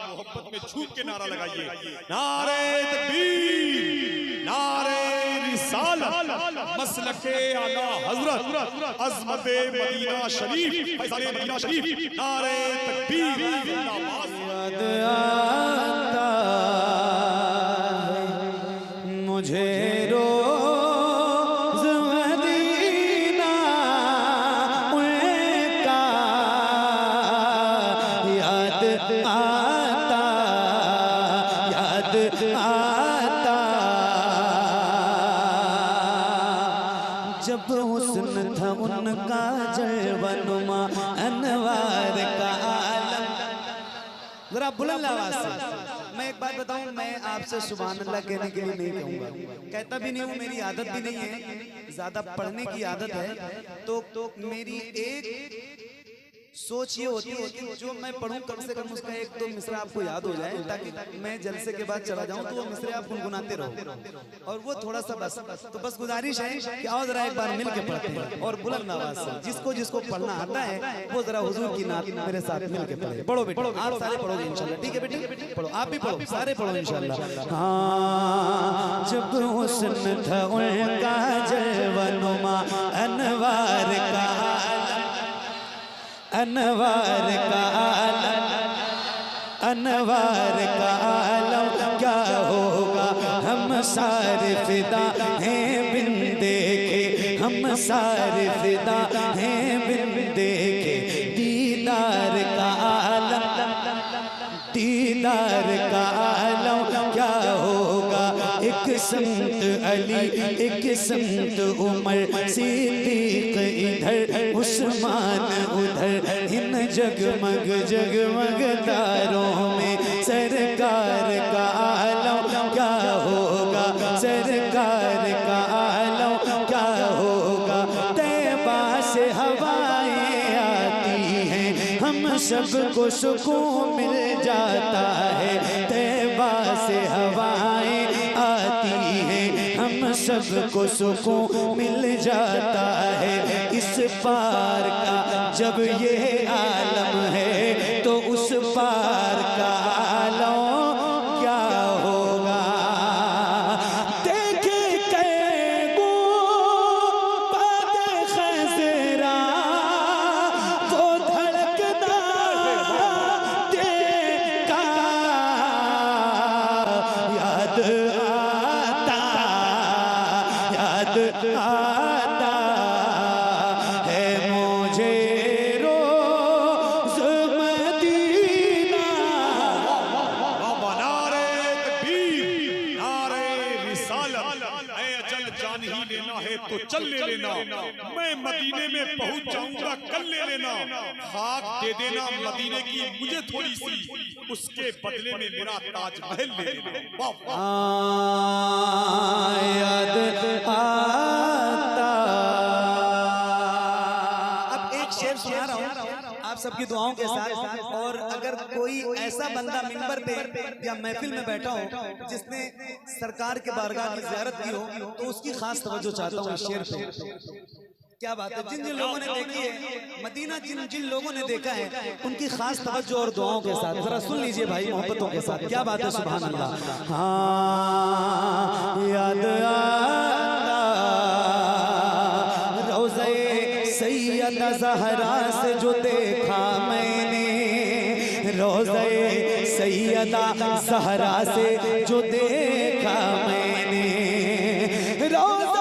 मोहब्बत में झूम के नारा लगाइए, नारे तकबीर, नारे रिसालत, मसलके आला हजरत, अज़मते मदीना शरीफ, फैज़ाने मदीना शरीफ, नारे तकबीर जिंदाबाद। याद आता है मुझे रोज़ मदीना उनका, याद आता, याद आता जब हुस्न था उनका जलवनुमा अनवार का आलम। जरा बुलंद आवाज से मैं एक बात बताऊं, मैं आपसे सुभान अल्लाह कहने के लिए नहीं कहूंगा, कहता भी नहीं हूं, मेरी आदत भी नहीं है, ज्यादा पढ़ने की आदत है। तो मेरी एक सोच ये होती है कि जो मैं पढ़ूं कम से कम उसका एक दो मिसरा आपको याद हो जाए, ताकि मैं जलसे के बाद चला जाऊं तो वो मिसरे आप गुनगुनाते रहो, और वो थोड़ा सा बस गुजारिश है कि आओ जरा एक बार मिल के पढ़ते हैं और बुलंद आवाज से। जिसको जिसको पढ़ना आता है वो जरा हुजूर की नात मेरे साथ मिल के पढ़े। पढ़ो बेटा, आप सारे पढ़ोगे इंशाल्लाह, ठीक है बेटी? पढ़ो, आप भी पढ़ो, सारे पढ़ो इंशाल्लाह। हाँ, जब हुस्न था उनका जलवनुमा अनवार का, अनवार का आलम, अनवार का आलम क्या होगा, हम सारे फिदा हैं बिन देखे, हम सारे फिदा हैं बिन देखे, दीदार का आलम, दीदार का आलम क्या होगा। एक संत अली, एक संत उमर, सिद्दीक इधर, उस्मान उधर, इन जगमग जगमग तारों में सरकार का आलम क्या होगा, सरकार का आलम क्या होगा। तैबा से हवाएं आती हैं, हम सबको सुकून मिल जाता है। तैबा से हवाएं आती हैं, हम सबको सुकून मिल जाता है। इस पार का जब ये आलम है तो उस पार का आलम क्या होगा। देखे कैगो पद खज़रा वो धड़कना देखा, याद आता, याद आता है मुझे रोज़ मदीना। नारे तकबीर, नारे रिसालत, ऐ अजल जान ही लेना है तो चल ले लेना, मैं मदीने में पहुंच जाऊंगा कल ले लेना। खाक दे देना मदीने की मुझे थोड़ी सी, उसके बदले में मेरा ताजमहल ले लेना। वाह वाह। याद आता। अब एक शेर सुना रहा हूँ आप सबकी दुआओं के साथ, और अगर कोई ऐसा बंदा मिंबर पे या महफिल में बैठा हो जिसने सरकार के बारगाह की ज़ियारत की हो तो उसकी खास तवज्जो चाहता हूँ इस शेर पे। क्या बात है, जिन जिन लोगों ने देखी है मदीना, जिन जिन लोगों ने देखा है उनकी खास तवज्जो और दुआओं के साथ जरा सुन लीजिए भाई, मोहब्बतों के साथ। क्या बात है, सुभान अल्लाह। हाँ, याद आता रोज़े सैयदा ज़हरा से जो देखा मैंने, रोज़े सैयदा ज़हरा से जो देखा मैंने, रोज़ा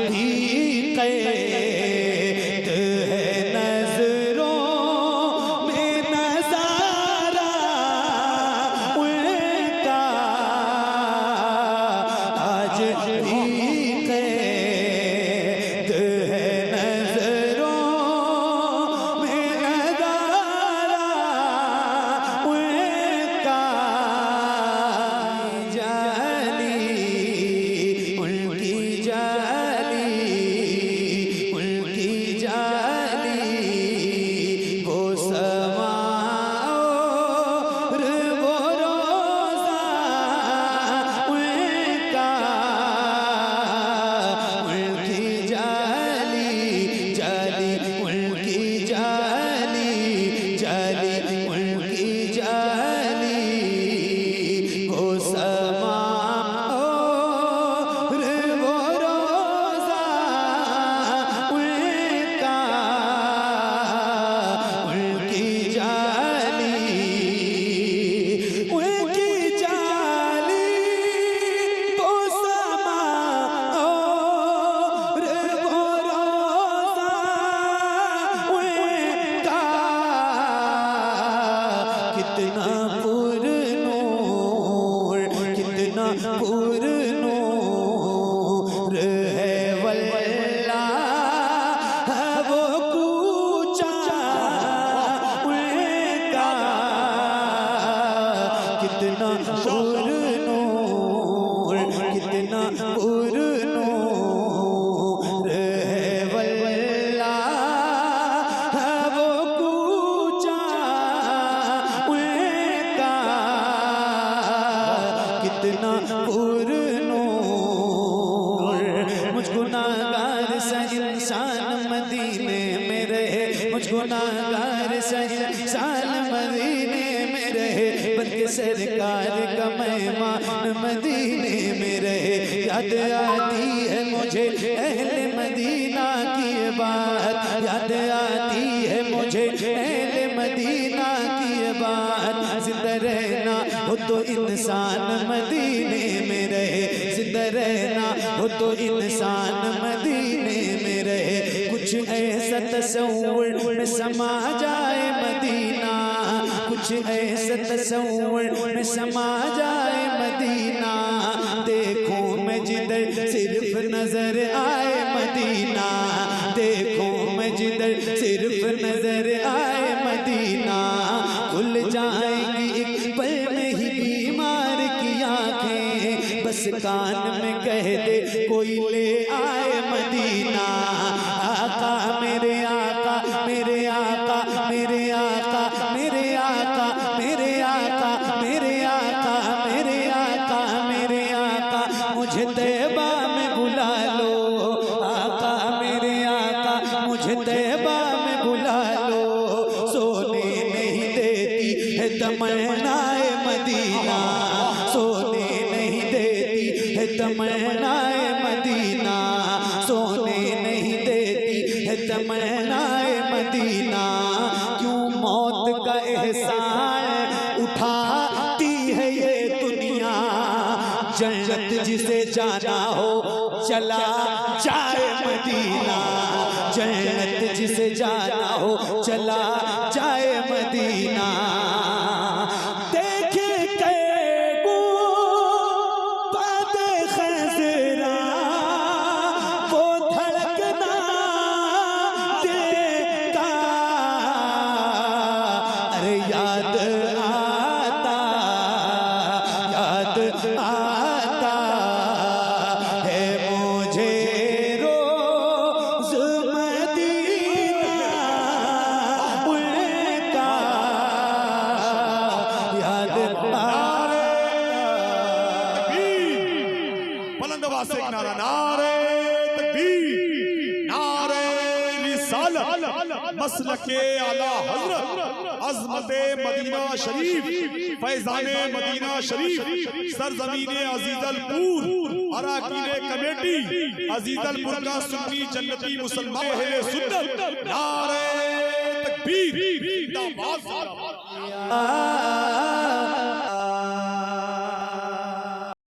भी कैद है नजरों में नजारा उनका, कितना पुरनूर, कितना पुरनूर है वल्लाह वो कूचा उनका, कितना पुरनूर, कितना पुरनूर है वल्लाह वो कूचा उनका, कितना पुरनूर। मुझ गुनाहगार सा इंसान मदीने में रहे, मुझ गुनाहगार सा इंसान मदीने में रहे, बल्कि सरकार का मेहमान मदीने में रहे। याद आती है मुझे अहले मदीना की बात, याद आती है मुझे अहले मदीना की बात। जिंदा रहना हो तो इंसान मदीने में रहे, जिंदा रहना हो तो इंसान मदीने में रहे। कुछ ऐसा तस्वुर में समा जाए मदीना, कुछ ऐसा तस्वुर में समा जाए मदीना। देखूं मैं जिधर सिर्फ नजर आए मदीना, देखूं मैं जिधर सिर्फ नजर आए मदीना। खुल जाएंगी एक पल में ही बीमार की आंखें, बस कान में कह दे कोई ले आए मदीना। आका मेरे आका, मेरे आका, मेरे आका, मेरे आका, मेरे आका, मेरे आका, मेरे आका, मेरे आका, मुझे तैबा में बुला लो। आका मेरे आका, मुझे तैबा में बुला लो। सोने नहीं देती है तमन्नाए मदीना, सोने नहीं देती है तमन्नाए मदीना, सोने नहीं देती है तमन्नाए मदीना। क्यों मौत का एहसान उठाती है ये दुनिया, जन्नत जिसे जाना हो चला जाए मदीना, जन्नत जिसे जाना हो चला जाए मदीना। देखे कैगो बादे खज़रा वो धड़कना देता, अरे याद आता, याद आता है मुझे रोज़ मदीना उनका, याद बुलंद आवाज से एक नारा, नारे तकबीर, नारे रिसालत, मसलके आला हजरत, अज़मते मदीना शरीफ, फैज़ाने मदीना शरीफ, सरज़मीने अज़ीज़लपुर, अराकीने कमेटी अज़ीज़लपुर का सुन्नी जन्नती मुसलमान अहले सुन्नत, नारे तकबीर, जिंदाबाद।